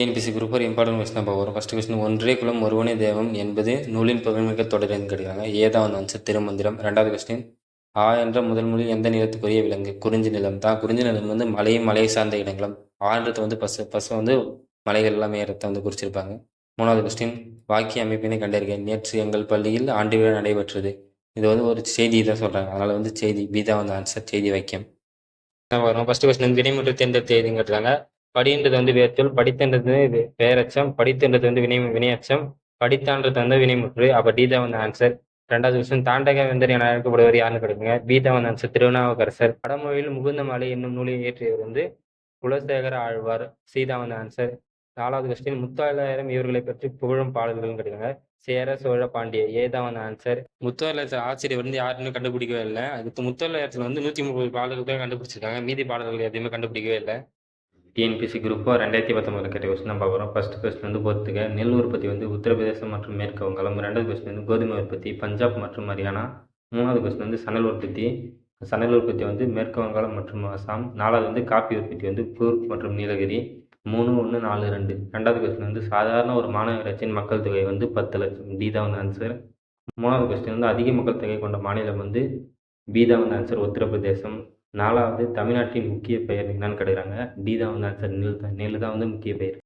TNPSC group ஒரு important question பார்க்க போகிறோம். ஃபஸ்ட் கொஸ்டின், ஒன்றே குலம் ஒருவனே தெய்வம் என்பது நூலின் புகழ்மிக்க தொடர்ந்து கேட்குறாங்க. ஏதாவது ஆன்சர் திருமந்திரம். ரெண்டாவது கொஸ்டின், ஆ என்ற முதல் மொழி எந்த நிலத்துக்குரிய விலங்கு? குறிஞ்சி நிலம் தான். குறிஞ்சி நிலம் வந்து மலையும் மலை சார்ந்த இடங்களும். ஆன்றது வந்து பசு வந்து மலைகள் எல்லாமே இடத்தை வந்து குறிச்சிருப்பாங்க. மூணாவது கொஸ்டின், வாக்கிய அமைப்பினை கண்டறிக. நேற்று எங்கள் பள்ளியில் ஆண்டு விழா நடைபெற்றது. இது வந்து ஒரு செய்தி தான் சொல்கிறாங்க, அதனால் வந்து செய்தி. பி தான் வந்து ஆன்சர், செய்தி வாக்கியம். வரும். ஃபர்ஸ்ட் கொஸ்டின், வினைமுற்று தேர்ந்தெடுத்து எழுதுங்கிறாங்க. படின்றது வந்து வேர்ச்சொல், படித்தன்றது பெயரச்சம், படித்தன்றது வந்து வினையச்சம், படித்தான்றது வந்து வினைமுற்று. அப்போ டி தான் வந்து ஆன்சர். ரெண்டாவது கொஸ்டின், தாண்டக வேந்தர் என அழைக்கப்படுவர் யாருன்னு கிடைக்குங்க. பி தான் வந்து ஆன்சர், திருநாவுக்கரசர். வடமொழியில் முகுந்த மாலை என்னும் நூலை இயற்றியவர் வந்து குலசேகர ஆழ்வார். சி தான் வந்து ஆன்சர். நாலாவது கொஸ்டின், முத்தாயிரம் இவர்களை பற்றி புகழும் பாடல்கள் கிடைக்குங்க. சேர சோழ பாண்டிய. ஏ தான் வந்து ஆன்சர். முத்தோலயத்தில் ஆசிரியர் வந்து யாருன்னு கண்டுபிடிக்கவே இல்லை. அதுக்கு முத்தோலயத்தில் வந்து 130 பாடல்கள் தான் கண்டுபிடிச்சிருக்காங்க, மீதி பாடல்கள் எதுவுமே கண்டுபிடிக்கவே இல்லை. டிஎன்பிஎஸ்சி குரூப் 2019 கேட்ட கொஸ்டின் தான் பார்க்குறோம். ஃபர்ஸ்ட் கொஸ்டின் வந்து பொறுத்துக்க. நெல் உற்பத்தி வந்து உத்தரப்பிரதேசம் மற்றும் மேற்கு வங்காளம். ரெண்டாவது கொஸ்டின் வந்து கோதுமை உற்பத்தி பஞ்சாப் மற்றும் ஹரியானா. மூணாவது கொஸ்டின் வந்து சணல் உற்பத்தி வந்து மேற்கு வங்காளம் மற்றும் அசாம். நாலாவது வந்து காப்பி உற்பத்தி வந்து கூர்க் மற்றும் நீலகிரி. 3, 1, 4, 2. ரெண்டாவது கொஸ்டின் வந்து சாதாரண ஒரு மாநகராட்சியின் மக்கள் தொகை வந்து 10 லட்சம். டி தான் வந்து ஆன்சர். மூணாவது கொஸ்டின் வந்து அதிக மக்கள் தொகை கொண்ட மாநிலம் வந்து பி தான் வந்து ஆன்சர், உத்தரப்பிரதேசம். நாலாவது தமிழ்நாட்டின் முக்கிய பெயர் என்னன்னு கேட்குறாங்க. டி தான் வந்து ஆன்சர், நெல் தான் வந்து முக்கிய பெயர்.